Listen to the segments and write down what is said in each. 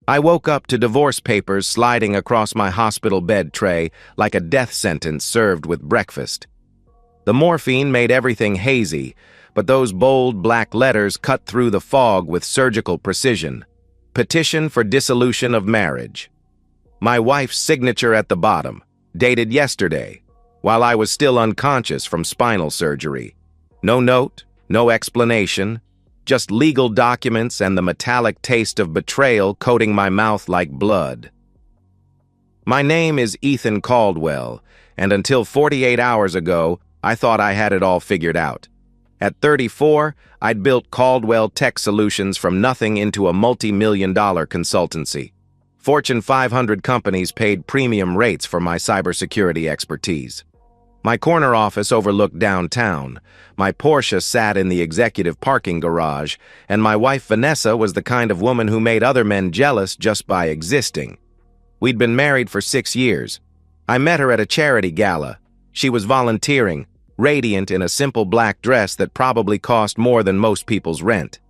I woke up to divorce papers sliding across my hospital bed tray like a death sentence served with breakfast. The morphine made everything hazy, but those bold black letters cut through the fog with surgical precision. Petition for dissolution of marriage. My wife's signature at the bottom, dated yesterday, while I was still unconscious from spinal surgery. No note, no explanation, just legal documents and the metallic taste of betrayal coating my mouth like blood. My name is Ethan Caldwell, and until 48 hours ago, I thought I had it all figured out. At 34, I'd built Caldwell Tech Solutions from nothing into a multi-million-dollar consultancy. Fortune 500 companies paid premium rates for my cybersecurity expertise. My corner office overlooked downtown, my Porsche sat in the executive parking garage, and my wife Vanessa was the kind of woman who made other men jealous just by existing. We'd been married for 6 years. I met her at a charity gala. She was volunteering, radiant in a simple black dress that probably cost more than most people's rent.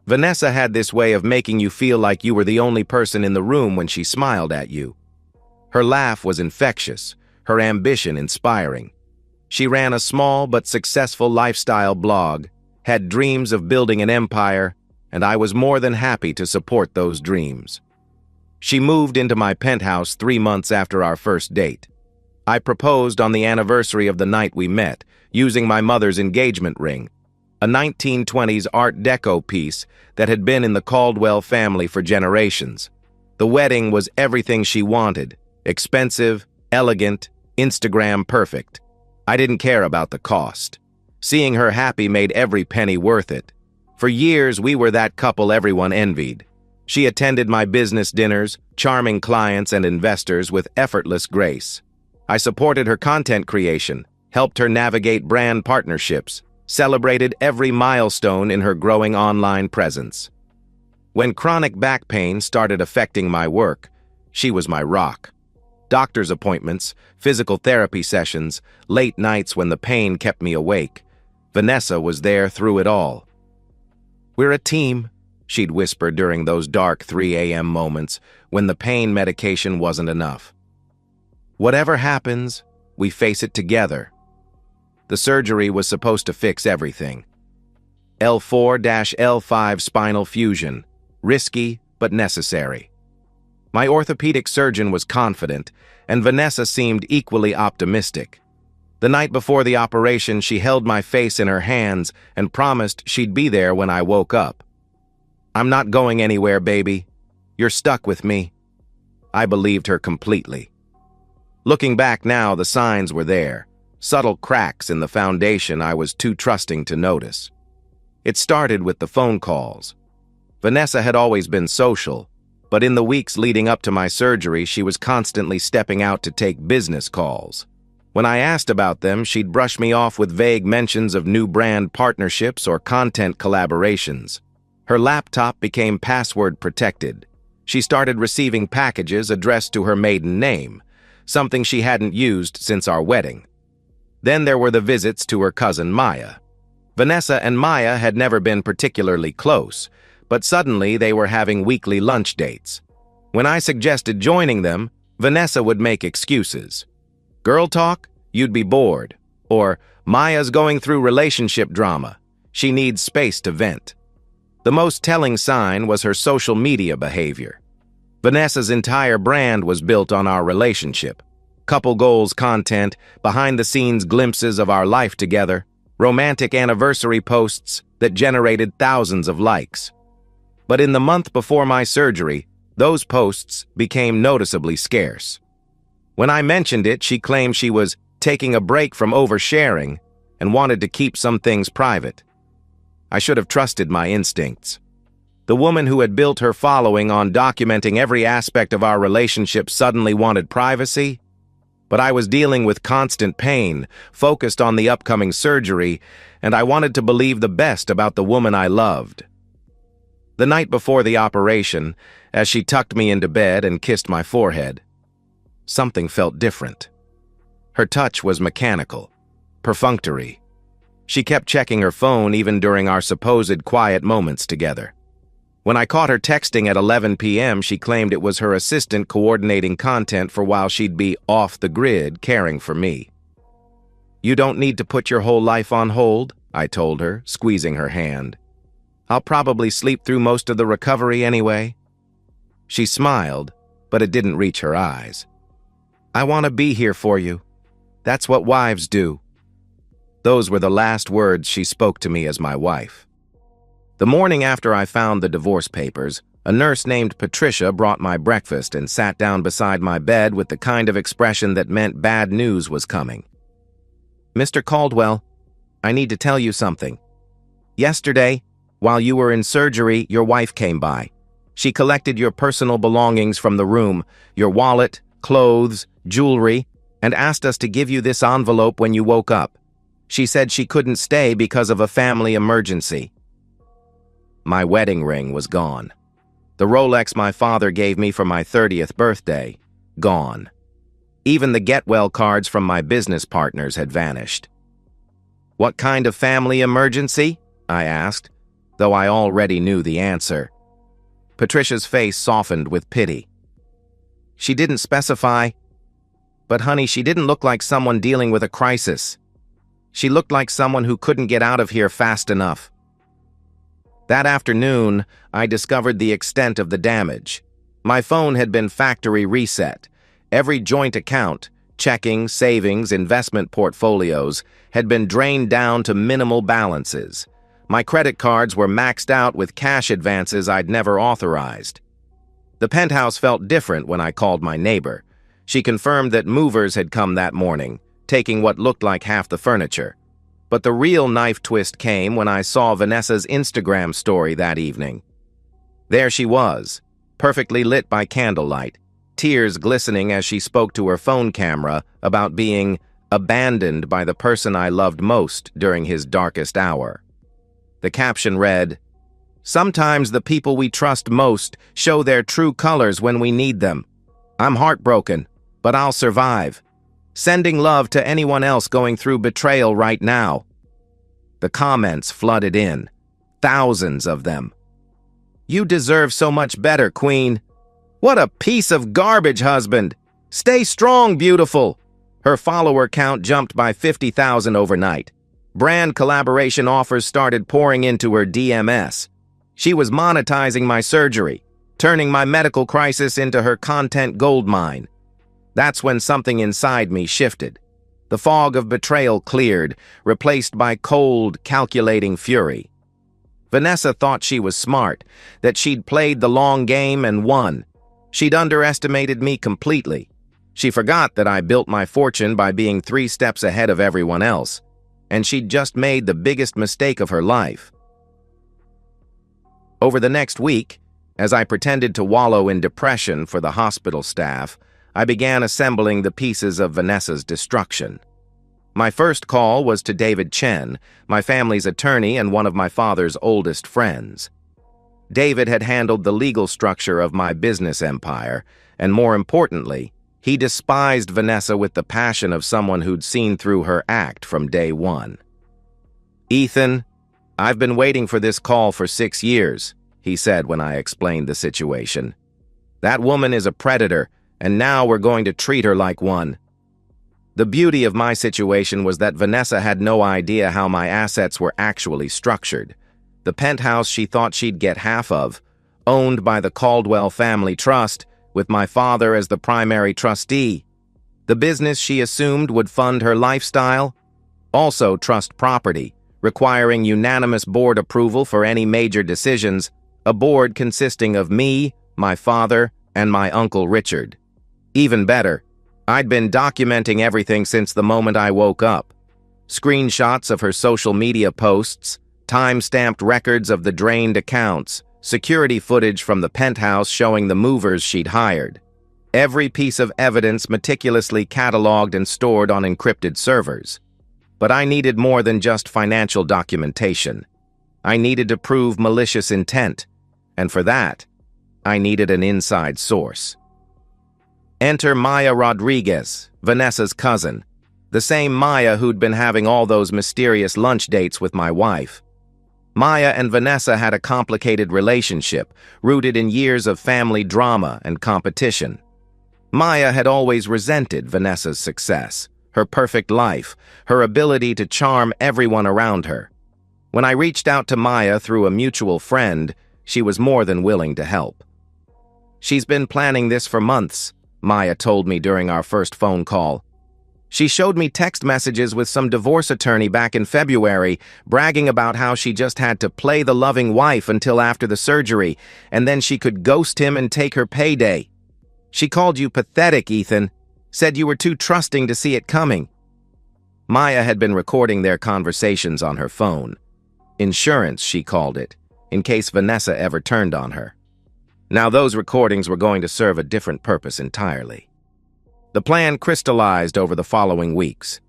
Vanessa had this way of making you feel like you were the only person in the room when she smiled at you. Her laugh was infectious, her ambition inspiring. She ran a small but successful lifestyle blog, had dreams of building an empire, and I was more than happy to support those dreams. She moved into my penthouse 3 months after our first date. I proposed on the anniversary of the night we met, using my mother's engagement ring, a 1920s Art Deco piece that had been in the Caldwell family for generations. The wedding was everything she wanted, expensive, elegant, Instagram perfect. I didn't care about the cost. Seeing her happy made every penny worth it. For years, we were that couple everyone envied. She attended my business dinners, charming clients and investors with effortless grace. I supported her content creation, helped her navigate brand partnerships, celebrated every milestone in her growing online presence. When chronic back pain started affecting my work, she was my rock. Doctor's appointments, physical therapy sessions, late nights when the pain kept me awake. Vanessa was there through it all. "We're a team," she'd whisper during those dark 3 a.m. moments when the pain medication wasn't enough. "Whatever happens, we face it together." The surgery was supposed to fix everything. L4-L5 spinal fusion, risky but necessary. My orthopedic surgeon was confident, and Vanessa seemed equally optimistic. The night before the operation, she held my face in her hands and promised she'd be there when I woke up. "I'm not going anywhere, baby. You're stuck with me." I believed her completely. Looking back now, the signs were there, subtle cracks in the foundation I was too trusting to notice. It started with the phone calls. Vanessa had always been social, but in the weeks leading up to my surgery, she was constantly stepping out to take business calls. When I asked about them, she'd brush me off with vague mentions of new brand partnerships or content collaborations. Her laptop became password protected. She started receiving packages addressed to her maiden name, something she hadn't used since our wedding. Then there were the visits to her cousin Maya. Vanessa and Maya had never been particularly close, but suddenly they were having weekly lunch dates. When I suggested joining them, Vanessa would make excuses. "Girl talk? You'd be bored." Or, "Maya's going through relationship drama. She needs space to vent." The most telling sign was her social media behavior. Vanessa's entire brand was built on our relationship. Couple goals content, behind-the-scenes glimpses of our life together, romantic anniversary posts that generated thousands of likes. But in the month before my surgery, those posts became noticeably scarce. When I mentioned it, she claimed she was taking a break from oversharing and wanted to keep some things private. I should have trusted my instincts. The woman who had built her following on documenting every aspect of our relationship suddenly wanted privacy, but I was dealing with constant pain, focused on the upcoming surgery, and I wanted to believe the best about the woman I loved. The night before the operation, as she tucked me into bed and kissed my forehead, something felt different. Her touch was mechanical, perfunctory. She kept checking her phone even during our supposed quiet moments together. When I caught her texting at 11 p.m., she claimed it was her assistant coordinating content for while she'd be off the grid caring for me. "You don't need to put your whole life on hold," I told her, squeezing her hand. "I'll probably sleep through most of the recovery anyway." She smiled, but it didn't reach her eyes. "I want to be here for you. That's what wives do." Those were the last words she spoke to me as my wife. The morning after I found the divorce papers, a nurse named Patricia brought my breakfast and sat down beside my bed with the kind of expression that meant bad news was coming. "Mr. Caldwell, I need to tell you something. Yesterday, while you were in surgery, your wife came by. She collected your personal belongings from the room, your wallet, clothes, jewelry, and asked us to give you this envelope when you woke up. She said she couldn't stay because of a family emergency." My wedding ring was gone. The Rolex my father gave me for my 30th birthday, gone. Even the get-well cards from my business partners had vanished. "What kind of family emergency?" I asked, though I already knew the answer. Patricia's face softened with pity. "She didn't specify, but honey, she didn't look like someone dealing with a crisis. She looked like someone who couldn't get out of here fast enough." That afternoon, I discovered the extent of the damage. My phone had been factory reset. Every joint account, checking, savings, investment portfolios, had been drained down to minimal balances. My credit cards were maxed out with cash advances I'd never authorized. The penthouse felt different when I called my neighbor. She confirmed that movers had come that morning, taking what looked like half the furniture. But the real knife twist came when I saw Vanessa's Instagram story that evening. There she was, perfectly lit by candlelight, tears glistening as she spoke to her phone camera about being abandoned by the person I loved most during his darkest hour. The caption read, "Sometimes the people we trust most show their true colors when we need them. I'm heartbroken, but I'll survive. Sending love to anyone else going through betrayal right now." The comments flooded in, thousands of them. "You deserve so much better, Queen. What a piece of garbage husband. Stay strong, beautiful." Her follower count jumped by 50,000 overnight. Brand collaboration offers started pouring into her DMs. She was monetizing my surgery, turning my medical crisis into her content goldmine. That's when something inside me shifted. The fog of betrayal cleared, replaced by cold, calculating fury. Vanessa thought she was smart, that she'd played the long game and won. She'd underestimated me completely. She forgot that I built my fortune by being 3 steps ahead of everyone else, and she'd just made the biggest mistake of her life. Over the next week, as I pretended to wallow in depression for the hospital staff, I began assembling the pieces of Vanessa's destruction. My first call was to David Chen, my family's attorney and one of my father's oldest friends. David had handled the legal structure of my business empire, and more importantly, he despised Vanessa with the passion of someone who'd seen through her act from day one. "Ethan, I've been waiting for this call for 6 years, he said when I explained the situation. "That woman is a predator, and now we're going to treat her like one." The beauty of my situation was that Vanessa had no idea how my assets were actually structured. The penthouse she thought she'd get half of, owned by the Caldwell Family Trust, with my father as the primary trustee. The business she assumed would fund her lifestyle, also trust property, requiring unanimous board approval for any major decisions, a board consisting of me, my father, and my Uncle Richard. Even better, I'd been documenting everything since the moment I woke up. Screenshots of her social media posts, time-stamped records of the drained accounts, security footage from the penthouse showing the movers she'd hired. Every piece of evidence meticulously cataloged and stored on encrypted servers. But I needed more than just financial documentation. I needed to prove malicious intent, and for that, I needed an inside source. Enter Maya Rodriguez, Vanessa's cousin, the same Maya who'd been having all those mysterious lunch dates with my wife. Maya and Vanessa had a complicated relationship, rooted in years of family drama and competition. Maya had always resented Vanessa's success, her perfect life, her ability to charm everyone around her. When I reached out to Maya through a mutual friend, she was more than willing to help. "She's been planning this for months," Maya told me during our first phone call. "She showed me text messages with some divorce attorney back in February, bragging about how she just had to play the loving wife until after the surgery, and then she could ghost him and take her payday. She called you pathetic, Ethan, said you were too trusting to see it coming." Maya had been recording their conversations on her phone. Insurance, she called it, in case Vanessa ever turned on her. Now those recordings were going to serve a different purpose entirely. The plan crystallized over the following weeks.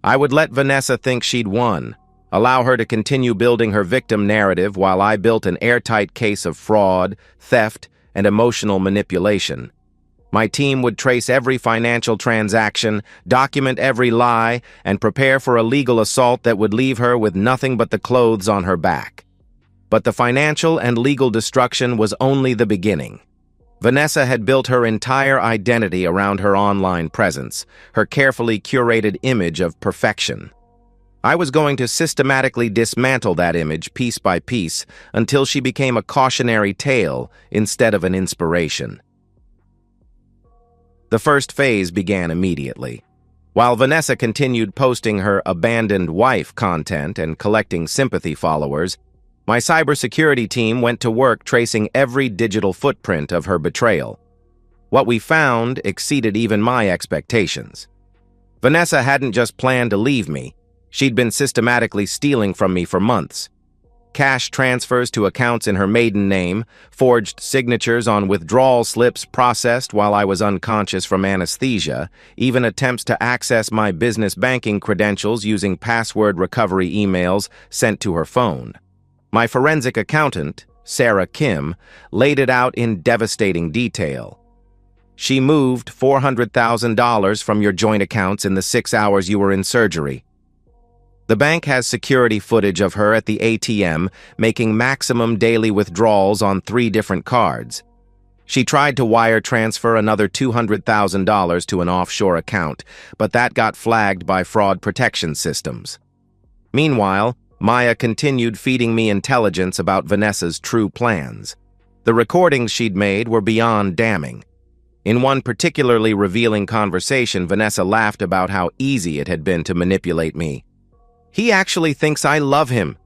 I would let Vanessa think she'd won, allow her to continue building her victim narrative while I built an airtight case of fraud, theft, and emotional manipulation. My team would trace every financial transaction, document every lie, and prepare for a legal assault that would leave her with nothing but the clothes on her back. But the financial and legal destruction was only the beginning. Vanessa had built her entire identity around her online presence, her carefully curated image of perfection. I was going to systematically dismantle that image piece by piece until she became a cautionary tale instead of an inspiration. The first phase began immediately. While Vanessa continued posting her abandoned wife content and collecting sympathy followers, my cybersecurity team went to work tracing every digital footprint of her betrayal. What we found exceeded even my expectations. Vanessa hadn't just planned to leave me, she'd been systematically stealing from me for months. Cash transfers to accounts in her maiden name, forged signatures on withdrawal slips processed while I was unconscious from anesthesia, even attempts to access my business banking credentials using password recovery emails sent to her phone. My forensic accountant, Sarah Kim, laid it out in devastating detail. "She moved $400,000 from your joint accounts in the 6 hours you were in surgery. The bank has security footage of her at the ATM making maximum daily withdrawals on 3 different cards. She tried to wire transfer another $200,000 to an offshore account, but that got flagged by fraud protection systems. Meanwhile, Maya continued feeding me intelligence about Vanessa's true plans. The recordings she'd made were beyond damning. In one particularly revealing conversation, Vanessa laughed about how easy it had been to manipulate me. "He actually thinks I love him."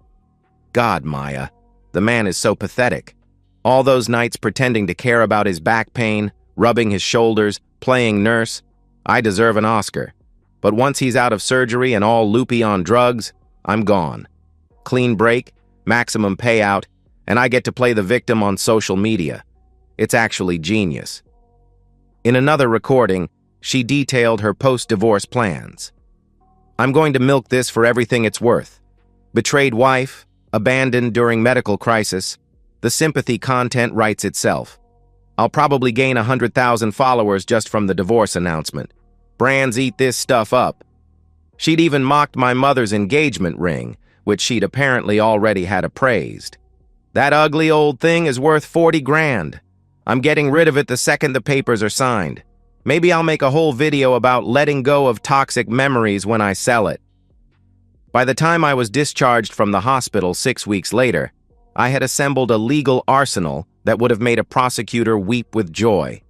God, Maya, the man is so pathetic. All those nights pretending to care about his back pain, rubbing his shoulders, playing nurse. I deserve an Oscar. But once he's out of surgery and all loopy on drugs, I'm gone. Clean break, maximum payout, and I get to play the victim on social media. It's actually genius. In another recording, she detailed her post-divorce plans. "I'm going to milk this for everything it's worth. Betrayed wife, abandoned during medical crisis. The sympathy content writes itself. I'll probably gain 100,000 followers just from the divorce announcement. Brands eat this stuff up." She'd even mocked my mother's engagement ring, which she'd apparently already had appraised. "That ugly old thing is worth 40 grand. I'm getting rid of it the second the papers are signed. Maybe I'll make a whole video about letting go of toxic memories when I sell it." By the time I was discharged from the hospital 6 weeks later, I had assembled a legal arsenal that would have made a prosecutor weep with joy.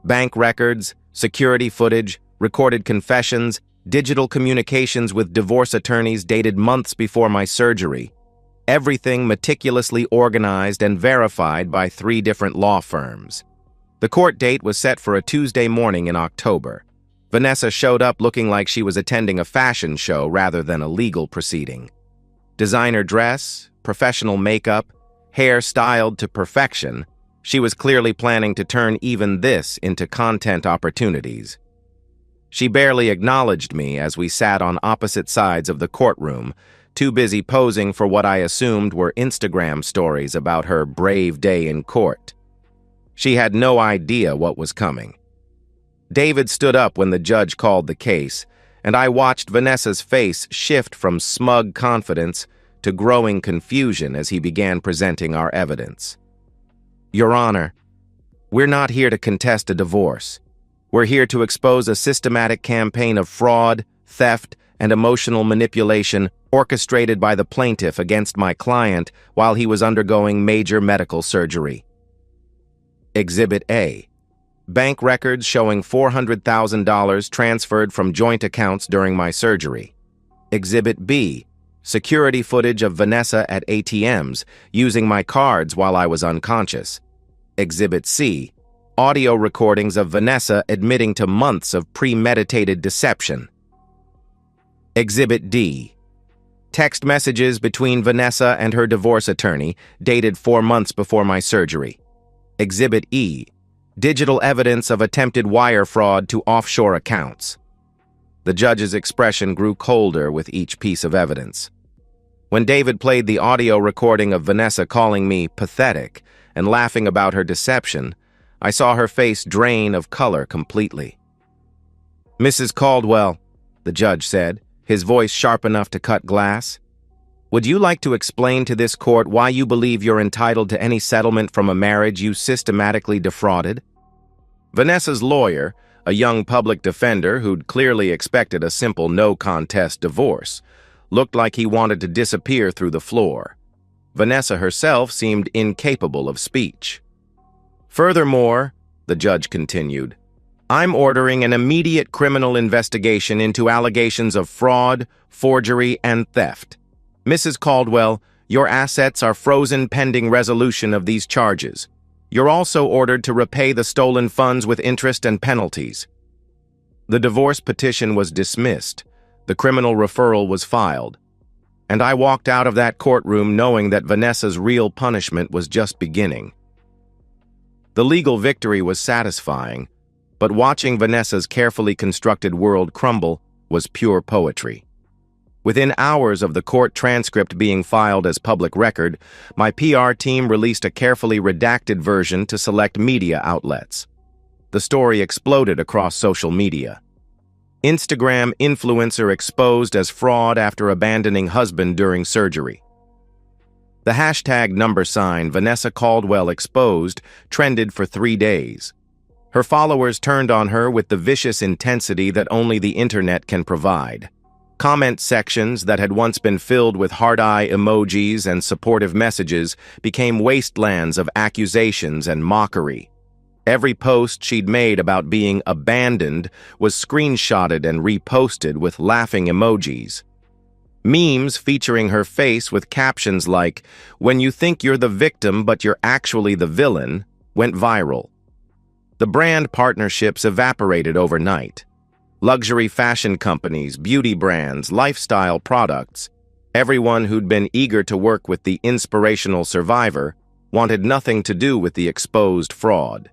Bank records, security footage, recorded confessions, digital communications with divorce attorneys dated months before my surgery. Everything meticulously organized and verified by 3 different law firms. The court date was set for a Tuesday morning in October. Vanessa showed up looking like she was attending a fashion show rather than a legal proceeding. Designer dress, professional makeup, hair styled to perfection, she was clearly planning to turn even this into content opportunities. She barely acknowledged me as we sat on opposite sides of the courtroom, too busy posing for what I assumed were Instagram stories about her brave day in court. She had no idea what was coming. David stood up when the judge called the case, and I watched Vanessa's face shift from smug confidence to growing confusion as he began presenting our evidence. Your Honor, we're not here to contest a divorce. We're here to expose a systematic campaign of fraud, theft, and emotional manipulation orchestrated by the plaintiff against my client while he was undergoing major medical surgery. Exhibit A. Bank records showing $400,000 transferred from joint accounts during my surgery. Exhibit B. Security footage of Vanessa at ATMs using my cards while I was unconscious. Exhibit C. Audio recordings of Vanessa admitting to months of premeditated deception. Exhibit D. Text messages between Vanessa and her divorce attorney, dated 4 months before my surgery. Exhibit E. Digital evidence of attempted wire fraud to offshore accounts. The judge's expression grew colder with each piece of evidence. When David played the audio recording of Vanessa calling me pathetic and laughing about her deception, I saw her face drain of color completely. "Mrs. Caldwell," the judge said, his voice sharp enough to cut glass, "would you like to explain to this court why you believe you're entitled to any settlement from a marriage you systematically defrauded?" Vanessa's lawyer, a young public defender who'd clearly expected a simple no-contest divorce, looked like he wanted to disappear through the floor. Vanessa herself seemed incapable of speech. "Furthermore," the judge continued, "I'm ordering an immediate criminal investigation into allegations of fraud, forgery, and theft. Mrs. Caldwell, your assets are frozen pending resolution of these charges. You're also ordered to repay the stolen funds with interest and penalties." The divorce petition was dismissed. The criminal referral was filed. And I walked out of that courtroom knowing that Vanessa's real punishment was just beginning. The legal victory was satisfying, but watching Vanessa's carefully constructed world crumble was pure poetry. Within hours of the court transcript being filed as public record, my PR team released a carefully redacted version to select media outlets. The story exploded across social media. Instagram influencer exposed as fraud after abandoning husband during surgery. The hashtag Vanessa Caldwell exposed trended for 3 days. Her followers turned on her with the vicious intensity that only the internet can provide. Comment sections that had once been filled with heart-eye emojis and supportive messages became wastelands of accusations and mockery. Every post she'd made about being abandoned was screenshotted and reposted with laughing emojis. Memes featuring her face with captions like, "When you think you're the victim but you're actually the villain," went viral. The brand partnerships evaporated overnight. Luxury fashion companies, beauty brands, lifestyle products, everyone who'd been eager to work with the inspirational survivor wanted nothing to do with the exposed fraud.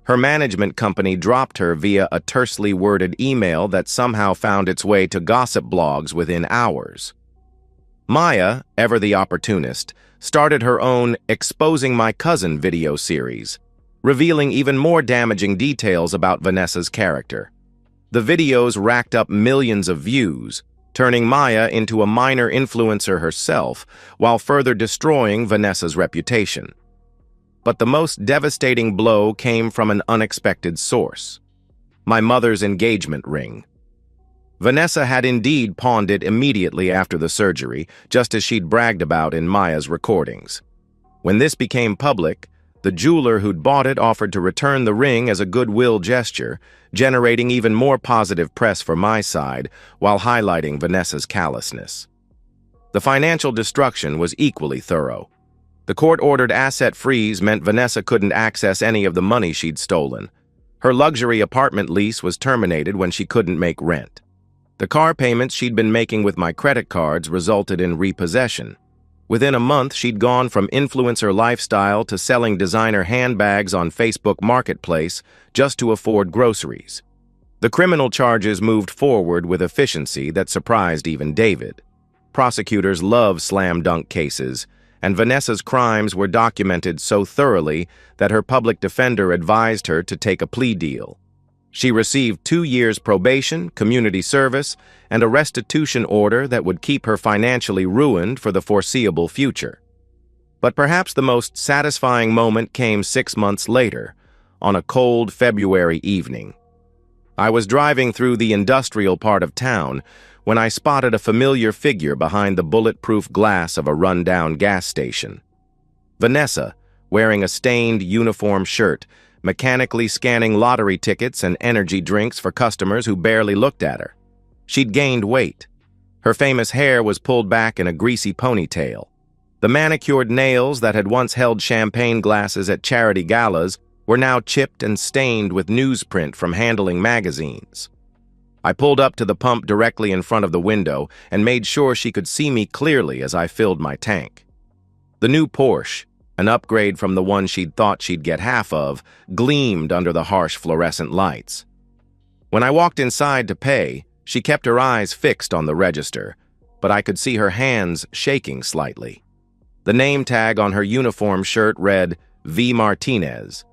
Her management company dropped her via a tersely worded email that somehow found its way to gossip blogs within hours. Maya, ever the opportunist, started her own Exposing My Cousin video series, revealing even more damaging details about Vanessa's character. The videos racked up millions of views, turning Maya into a minor influencer herself, while further destroying Vanessa's reputation. But the most devastating blow came from an unexpected source: my mother's engagement ring. Vanessa had indeed pawned it immediately after the surgery, just as she'd bragged about in Maya's recordings. When this became public, the jeweler who'd bought it offered to return the ring as a goodwill gesture, generating even more positive press for my side while highlighting Vanessa's callousness. The financial destruction was equally thorough. The court-ordered asset freeze meant Vanessa couldn't access any of the money she'd stolen. Her luxury apartment lease was terminated when she couldn't make rent. The car payments she'd been making with my credit cards resulted in repossession. Within a month, she'd gone from influencer lifestyle to selling designer handbags on Facebook Marketplace just to afford groceries. The criminal charges moved forward with efficiency that surprised even David. Prosecutors love slam-dunk cases, and Vanessa's crimes were documented so thoroughly that her public defender advised her to take a plea deal. She received 2 years probation, community service, and a restitution order that would keep her financially ruined for the foreseeable future. But perhaps the most satisfying moment came 6 months later, on a cold February evening. I was driving through the industrial part of town when I spotted a familiar figure behind the bulletproof glass of a rundown gas station. Vanessa, wearing a stained uniform shirt, mechanically scanning lottery tickets and energy drinks for customers who barely looked at her. She'd gained weight. Her famous hair was pulled back in a greasy ponytail. The manicured nails that had once held champagne glasses at charity galas were now chipped and stained with newsprint from handling magazines. I pulled up to the pump directly in front of the window and made sure she could see me clearly as I filled my tank. The new Porsche, an upgrade from the one she'd thought she'd get half of, gleamed under the harsh fluorescent lights. When I walked inside to pay, she kept her eyes fixed on the register, but I could see her hands shaking slightly. The name tag on her uniform shirt read V. Martinez.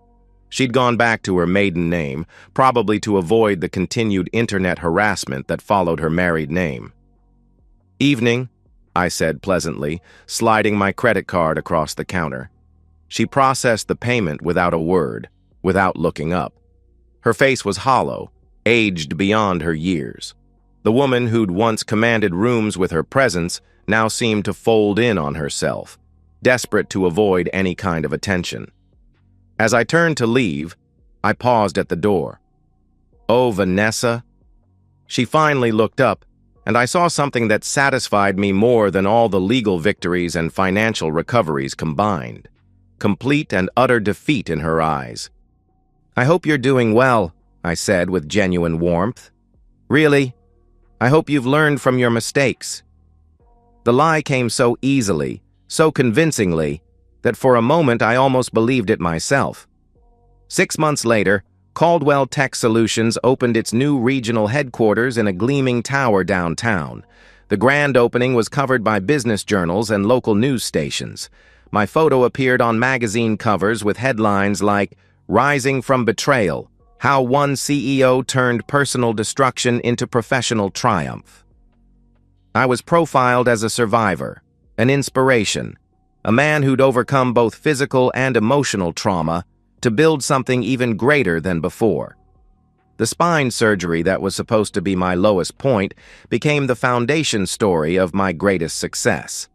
She'd gone back to her maiden name, probably to avoid the continued internet harassment that followed her married name. "Evening," I said pleasantly, sliding my credit card across the counter. She processed the payment without a word, without looking up. Her face was hollow, aged beyond her years. The woman who'd once commanded rooms with her presence now seemed to fold in on herself, desperate to avoid any kind of attention. As I turned to leave, I paused at the door. "Oh, Vanessa?" She finally looked up, and I saw something that satisfied me more than all the legal victories and financial recoveries combined. Complete and utter defeat in her eyes. "I hope you're doing well," I said with genuine warmth. "Really, I hope you've learned from your mistakes." The lie came so easily, so convincingly, that for a moment I almost believed it myself. 6 months later, Caldwell Tech Solutions opened its new regional headquarters in a gleaming tower downtown. The grand opening was covered by business journals and local news stations. My photo appeared on magazine covers with headlines like, "Rising from Betrayal, How One CEO Turned Personal Destruction into Professional Triumph." I was profiled as a survivor, an inspiration, a man who'd overcome both physical and emotional trauma to build something even greater than before. The spine surgery that was supposed to be my lowest point became the foundation story of my greatest success.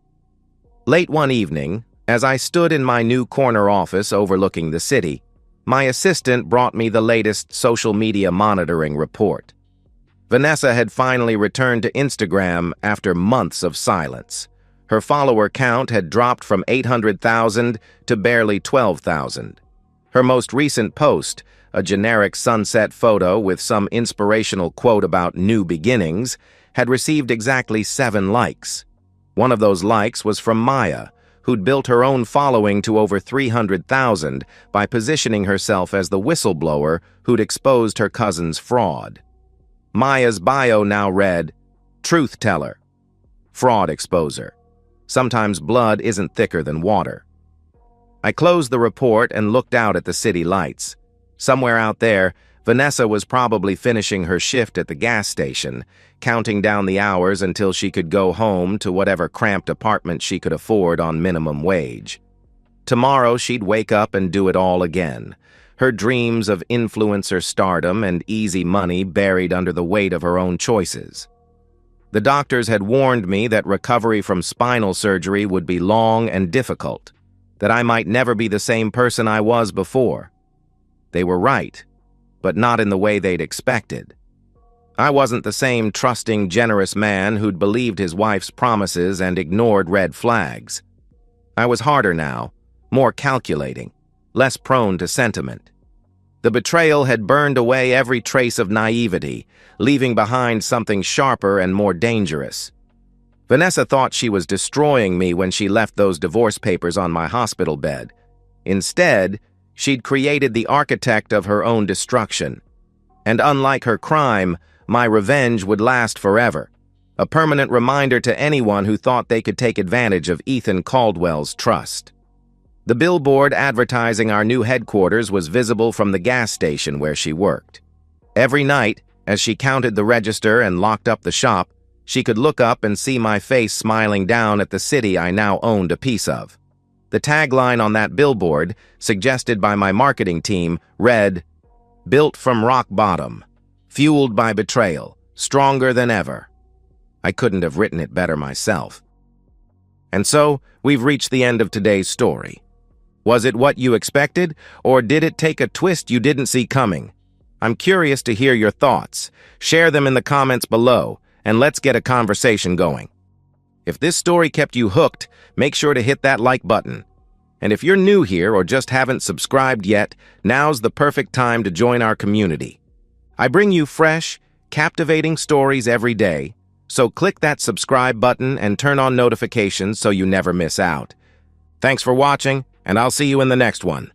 Late one evening, as I stood in my new corner office overlooking the city, my assistant brought me the latest social media monitoring report. Vanessa had finally returned to Instagram after months of silence. Her follower count had dropped from 800,000 to barely 12,000. Her most recent post, a generic sunset photo with some inspirational quote about new beginnings, had received exactly 7 likes. One of those likes was from Maya, who'd built her own following to over 300,000 by positioning herself as the whistleblower who'd exposed her cousin's fraud. Maya's bio now read, "Truth teller, fraud exposer. Sometimes blood isn't thicker than water." I closed the report and looked out at the city lights. Somewhere out there, Vanessa was probably finishing her shift at the gas station, counting down the hours until she could go home to whatever cramped apartment she could afford on minimum wage. Tomorrow she'd wake up and do it all again, her dreams of influencer stardom and easy money buried under the weight of her own choices. The doctors had warned me that recovery from spinal surgery would be long and difficult, that I might never be the same person I was before. They were right, but not in the way they'd expected. I wasn't the same trusting, generous man who'd believed his wife's promises and ignored red flags. I was harder now, more calculating, less prone to sentiment. The betrayal had burned away every trace of naivety, leaving behind something sharper and more dangerous. Vanessa thought she was destroying me when she left those divorce papers on my hospital bed. Instead, she'd created the architect of her own destruction. And unlike her crime, my revenge would last forever, a permanent reminder to anyone who thought they could take advantage of Ethan Caldwell's trust. The billboard advertising our new headquarters was visible from the gas station where she worked. Every night, as she counted the register and locked up the shop, she could look up and see my face smiling down at the city I now owned a piece of. The tagline on that billboard, suggested by my marketing team, read, "Built from rock bottom, fueled by betrayal, stronger than ever." I couldn't have written it better myself. And so, we've reached the end of today's story. Was it what you expected, or did it take a twist you didn't see coming? I'm curious to hear your thoughts. Share them in the comments below, and let's get a conversation going. If this story kept you hooked, make sure to hit that like button. And if you're new here or just haven't subscribed yet, now's the perfect time to join our community. I bring you fresh, captivating stories every day, so click that subscribe button and turn on notifications so you never miss out. Thanks for watching, and I'll see you in the next one.